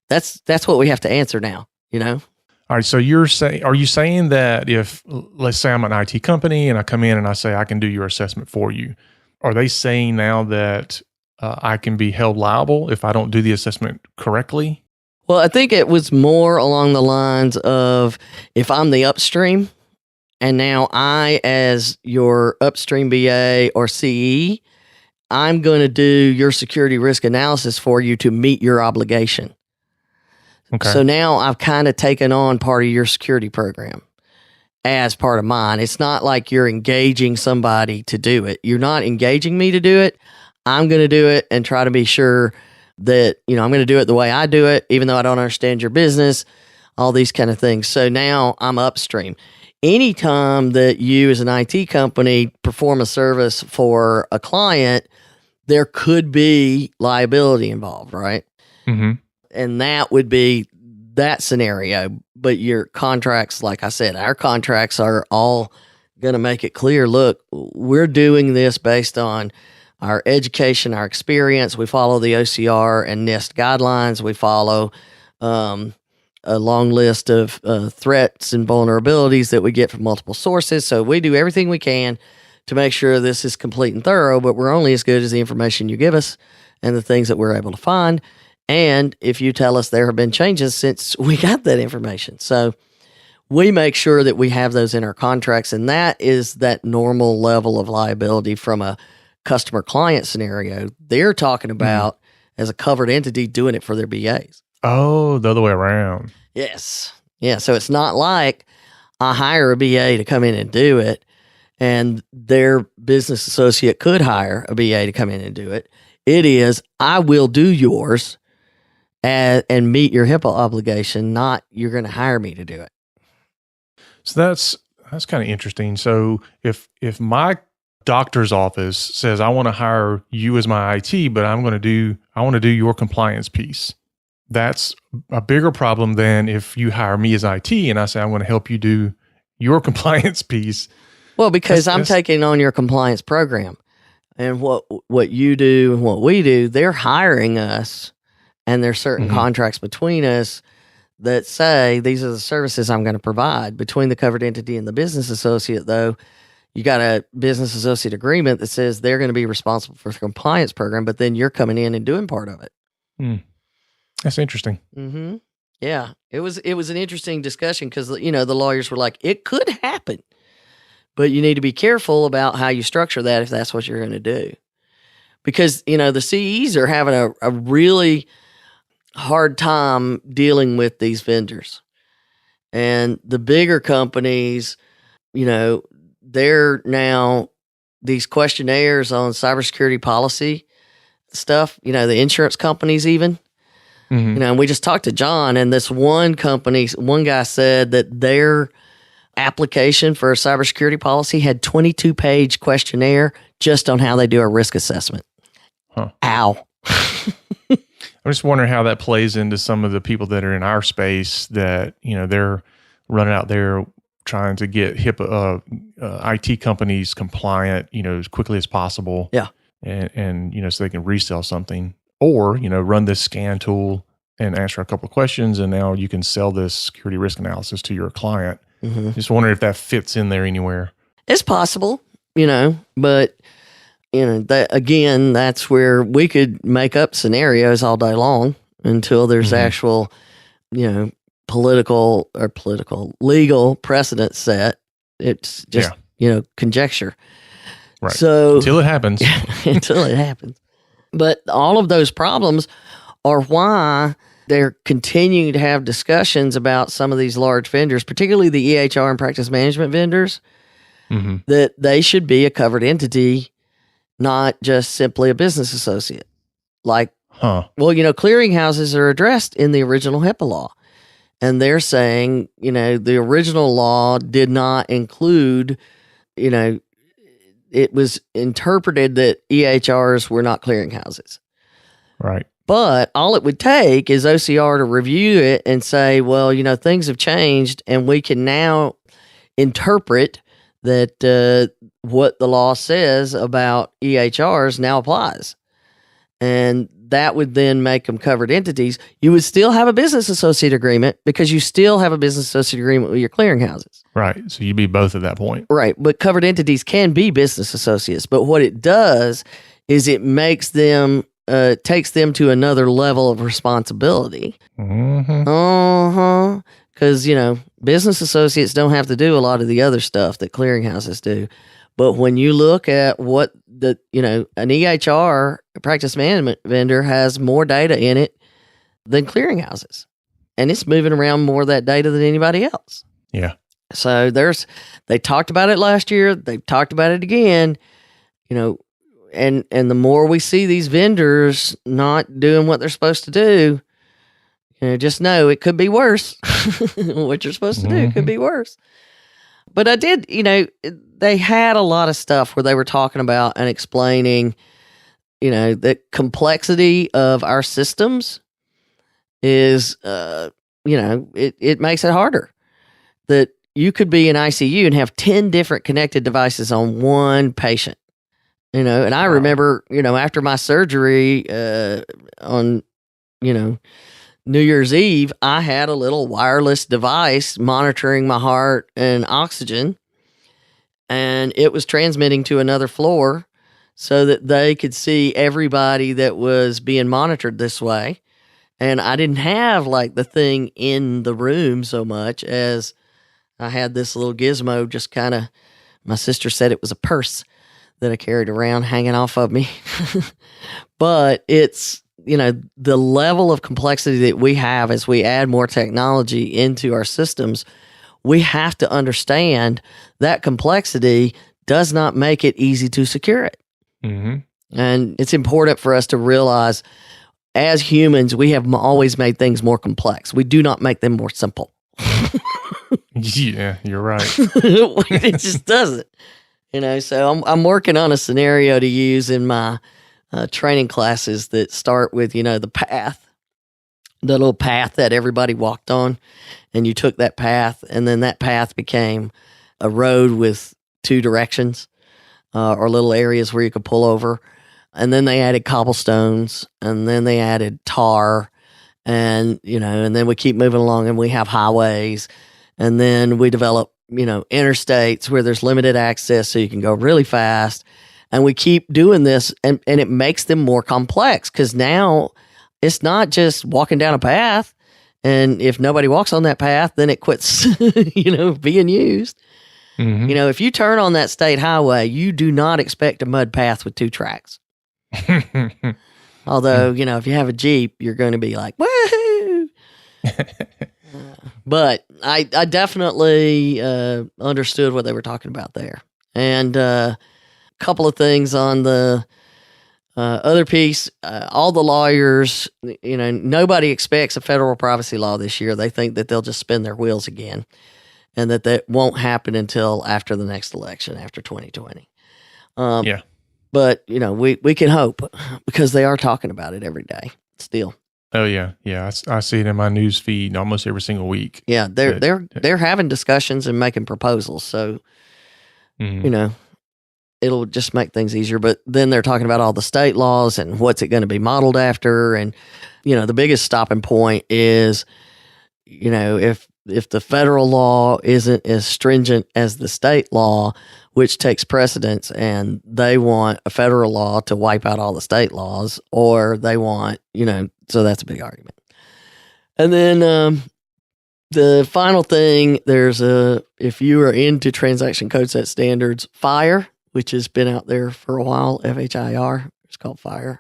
That's what we have to answer now, All right. So are you saying that if, let's say I'm an IT company and I come in and I say, I can do your assessment for you. Are they saying now that I can be held liable if I don't do the assessment correctly? Well, I think it was more along the lines of if I'm the upstream and now I, as your upstream BA or CE, I'm going to do your security risk analysis for you to meet your obligation. Okay. So now I've kind of taken on part of your security program as part of mine. It's not like you're engaging somebody to do it. You're not engaging me to do it. I'm going to do it and try to be sure that, I'm going to do it the way I do it, even though I don't understand your business, all these kind of things. So now I'm upstream. Anytime that you as an IT company perform a service for a client, there could be liability involved, right? Mm-hmm. And that would be that scenario. But your contracts, like I said, our contracts are all going to make it clear, look, we're doing this based on our education, our experience. We follow the OCR and NIST guidelines. We follow a long list of threats and vulnerabilities that we get from multiple sources. So we do everything we can to make sure this is complete and thorough, but we're only as good as the information you give us and the things that we're able to find. And if you tell us there have been changes since we got that information. So we make sure that we have those in our contracts, and that is that normal level of liability from a customer client scenario. They're talking about as a covered entity doing it for their BAs. Oh, the other way around. Yes. Yeah. So it's not like I hire a BA to come in and do it, and their business associate could hire a BA to come in and do it. It is, I will do yours and meet your HIPAA obligation, not you're going to hire me to do it. So that's kind of interesting. So if my doctor's office says I want to hire you as my IT, but I want to do your compliance piece, that's a bigger problem than if you hire me as IT and I say I want to help you do your compliance piece. Well, because I'm taking on your compliance program, and what you do and what we do, they're hiring us, and there's certain contracts between us that say these are the services I'm going to provide. Between the covered entity and the business associate, though, you got a business associate agreement that says they're going to be responsible for the compliance program, but then you're coming in and doing part of it. That's interesting. Mm-hmm. Yeah, it was an interesting discussion because the lawyers were like, it could happen, but you need to be careful about how you structure that if that's what you're going to do, because the CEs are having a really hard time dealing with these vendors, and the bigger companies, they're now these questionnaires on cybersecurity policy stuff. The insurance companies even. And we just talked to John, and this one guy said that their application for a cybersecurity policy had 22-page questionnaire just on how they do a risk assessment. Huh. Ow. I'm just wondering how that plays into some of the people that are in our space that, they're running out there trying to get HIPAA IT companies compliant, as quickly as possible. Yeah. And so they can resell something. Or, run this scan tool and answer a couple of questions, and now you can sell this security risk analysis to your client. Just wondering if that fits in there anywhere. It's possible, but, that's where we could make up scenarios all day long until there's actual, legal precedent set. It's just, conjecture. Right. So until it happens. Until it happens. But all of those problems are why they're continuing to have discussions about some of these large vendors, particularly the EHR and practice management vendors, that they should be a covered entity, not just simply a business associate. Clearinghouses are addressed in the original HIPAA law. And they're saying, the original law did not include, it was interpreted that EHRs were not clearinghouses. Right. But all it would take is OCR to review it and say, well, things have changed, and we can now interpret that what the law says about EHRs now applies. And that would then make them covered entities. You would still have a business associate agreement because you still have a business associate agreement with your clearinghouses. Right. So you'd be both at that point. Right. But covered entities can be business associates. But what it does is it makes them, takes them to another level of responsibility. Because, business associates don't have to do a lot of the other stuff that clearinghouses do. But when you look at what an EHR, a practice management vendor, has more data in it than clearinghouses. And it's moving around more of that data than anybody else. Yeah. So they talked about it last year. They've talked about it again. and the more we see these vendors not doing what they're supposed to do, just know it could be worse. What you're supposed to do could be worse. But I did, they had a lot of stuff where they were talking about and explaining, the complexity of our systems is, it makes it harder. That you could be in ICU and have 10 different connected devices on one patient. And I remember, after my surgery on, New Year's Eve, I had a little wireless device monitoring my heart and oxygen, and it was transmitting to another floor so that they could see everybody that was being monitored this way. And I didn't have like the thing in the room so much as I had this little gizmo just kind of, my sister said it was a purse that I carried around hanging off of me. But it's, the level of complexity that we have as we add more technology into our systems, we have to understand that complexity does not make it easy to secure it. Mm-hmm. And it's important for us to realize as humans, we have always made things more complex. We do not make them more simple. Yeah, you're right. It just doesn't. So I'm working on a scenario to use in my training classes that start with, the path, the little path that everybody walked on, and you took that path, and then that path became a road with two directions or little areas where you could pull over. And then they added cobblestones, and then they added tar, and, and then we keep moving along and we have highways, and then we develop, interstates where there's limited access so you can go really fast. And we keep doing this, and it makes them more complex because now it's not just walking down a path. And if nobody walks on that path, then it quits, being used. Mm-hmm. If you turn on that state highway, you do not expect a mud path with two tracks. Although, if you have a Jeep, you're going to be like, woohoo! But I definitely understood what they were talking about there. And, couple of things on the other piece. All the lawyers, nobody expects a federal privacy law this year. They think that they'll just spin their wheels again, and that won't happen until after the next election, after 2020. Yeah. But, we can hope because they are talking about it every day still. Oh, yeah. Yeah. I see it in my news feed almost every single week. Yeah. They're having discussions and making proposals. So, it'll just make things easier. But then they're talking about all the state laws and what's it going to be modeled after. And, the biggest stopping point is, if the federal law isn't as stringent as the state law, which takes precedence, and they want a federal law to wipe out all the state laws, or they want, so that's a big argument. And then the final thing, if you are into transaction code set standards, FHIR, which has been out there for a while, FHIR, it's called FHIR.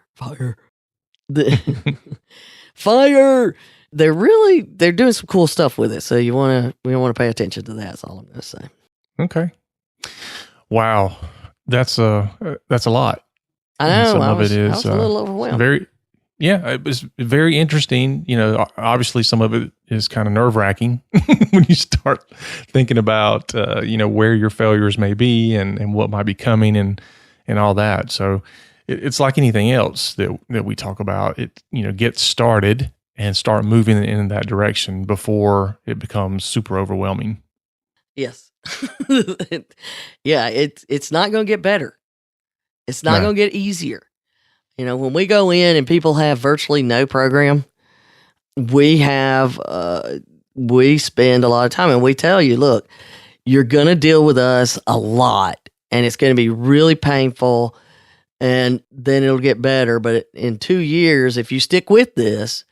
FHIR! They're doing some cool stuff with it. So we want to pay attention to that. That's all I'm going to say. Okay. Wow. That's a lot. I know. I was a little overwhelmed. It was very interesting. Obviously some of it is kind of nerve wracking when you start thinking about, where your failures may be and what might be coming and all that. So it's like anything else that we talk about. It, get started and start moving in that direction before it becomes super overwhelming. Yes. Yeah. It's not going to get better. It's not going to get easier. When we go in and people have virtually no program, we spend a lot of time, and we tell you, look, you're going to deal with us a lot, and it's going to be really painful, and then it'll get better. But in 2 years, if you stick with this,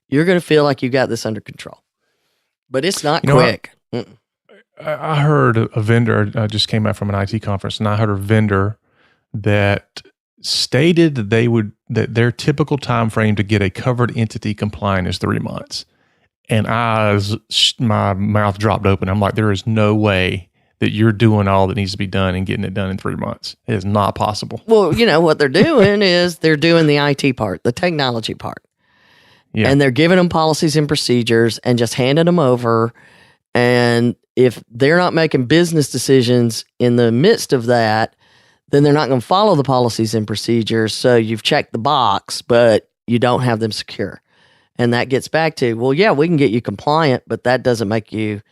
you're going to feel like you got this under control. But it's not quick. I heard a vendor, I just came out from an IT conference, and I heard a vendor that stated that their typical time frame to get a covered entity compliant is 3 months. And my mouth dropped open. I'm like, there is no way that you're doing all that needs to be done and getting it done in 3 months. It is not possible. Well, what they're doing is they're doing the IT part, the technology part. Yeah. And they're giving them policies and procedures and just handing them over. And if they're not making business decisions in the midst of that, then they're not going to follow the policies and procedures. So you've checked the box, but you don't have them secure. And that gets back to, well, yeah, we can get you compliant, but that doesn't make you,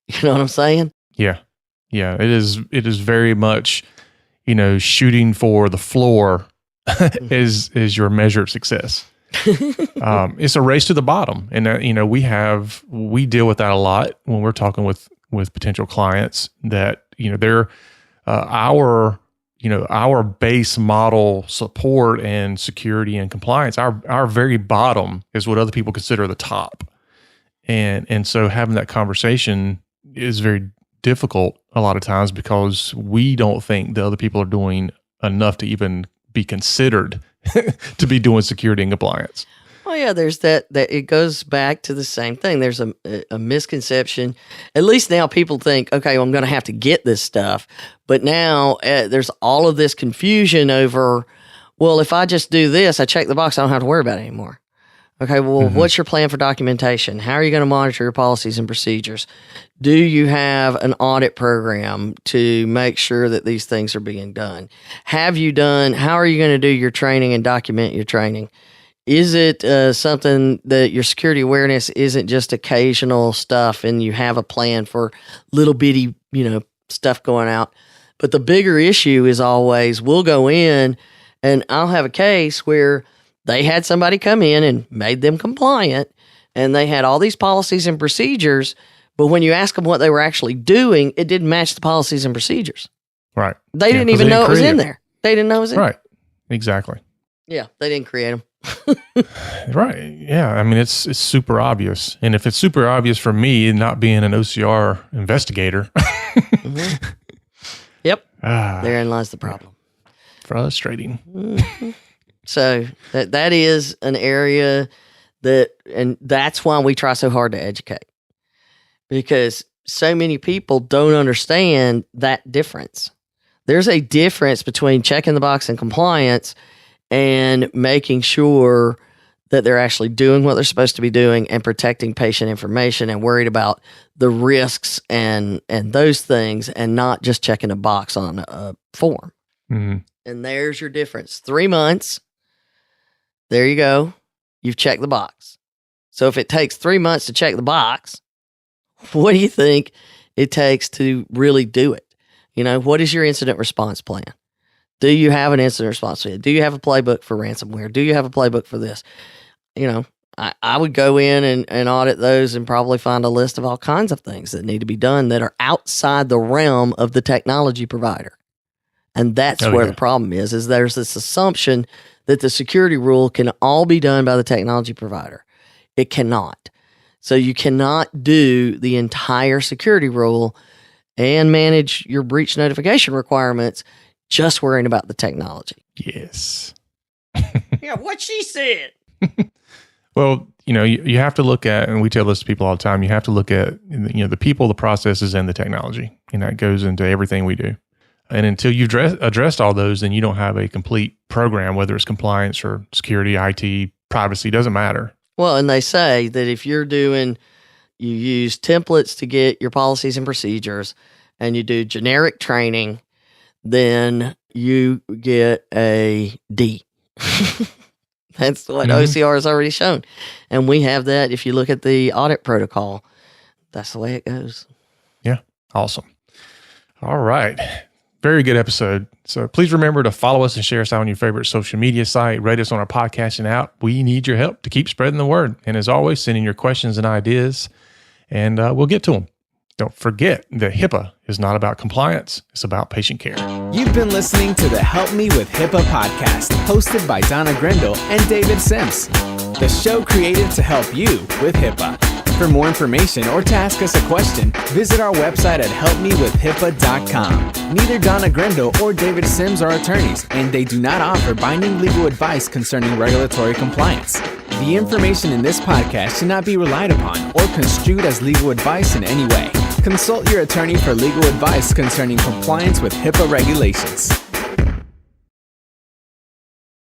you know what I'm saying? Yeah. Yeah. It is very much, shooting for the floor is your measure of success. It's a race to the bottom. And, we deal with that a lot when we're talking with potential clients that, they're our base model support and security and compliance, our very bottom is what other people consider the top. And so having that conversation is very difficult a lot of times because we don't think the other people are doing enough to even be considered to be doing security and compliance. Oh yeah, there's that it goes back to the same thing. There's a misconception. At least now people think, okay, well, I'm going to have to get this stuff. But now there's all of this confusion over, well, if I just do this, I check the box, I don't have to worry about it anymore. Okay, well, what's your plan for documentation? How are you going to monitor your policies and procedures? Do you have an audit program to make sure that these things are being done? How are you going to do your training and document your training? Is it something that your security awareness isn't just occasional stuff and you have a plan for little bitty, stuff going out? But the bigger issue is always we'll go in and I'll have a case where they had somebody come in and made them compliant and they had all these policies and procedures, but when you ask them what they were actually doing, it didn't match the policies and procedures. Right. They didn't even know it was in there. They didn't know it was in there. Right. Exactly. Yeah, they didn't create them. Right. Yeah. I mean, it's super obvious. And if it's super obvious for me not being an OCR investigator. Yep. Therein lies the problem. Frustrating. Mm-hmm. So that is an area and that's why we try so hard to educate, because so many people don't understand that difference. There's a difference between checking the box and compliance and making sure that they're actually doing what they're supposed to be doing and protecting patient information and worried about the risks and those things and not just checking a box on a form. Mm-hmm. And there's your difference. 3 months, there you go. You've checked the box. So if it takes 3 months to check the box, what do you think it takes to really do it? What is your incident response plan? Do you have an incident response plan? Do you have a playbook for ransomware? Do you have a playbook for this? I would go in and audit those and probably find a list of all kinds of things that need to be done that are outside the realm of the technology provider. And that's where the problem is there's this assumption that the security rule can all be done by the technology provider. It cannot. So you cannot do the entire security rule and manage your breach notification requirements just worrying about the technology. Yes. Yeah, what she said. Well, you have to look at, and we tell this to people all the time, you have to look at, the people, the processes, and the technology. And that goes into everything we do. And until you've addressed all those, then you don't have a complete program, whether it's compliance or security, IT, privacy, doesn't matter. Well, and they say that if you use templates to get your policies and procedures and you do generic training, then you get a D. That's what OCR has already shown. And we have that if you look at the audit protocol. That's the way it goes. Yeah. Awesome. All right. Very good episode. So please remember to follow us and share us out on your favorite social media site. Rate us on our podcasting app. We need your help to keep spreading the word. And as always, send in your questions and ideas, and we'll get to them. Don't forget that HIPAA is not about compliance. It's about patient care. You've been listening to the Help Me with HIPAA podcast, hosted by Donna Grindle and David Sims. The show created to help you with HIPAA. For more information or to ask us a question, visit our website at helpmewithhipaa.com. Neither Donna Grindle or David Sims are attorneys, and they do not offer binding legal advice concerning regulatory compliance. The information in this podcast should not be relied upon or construed as legal advice in any way. Consult your attorney for legal advice concerning compliance with HIPAA regulations.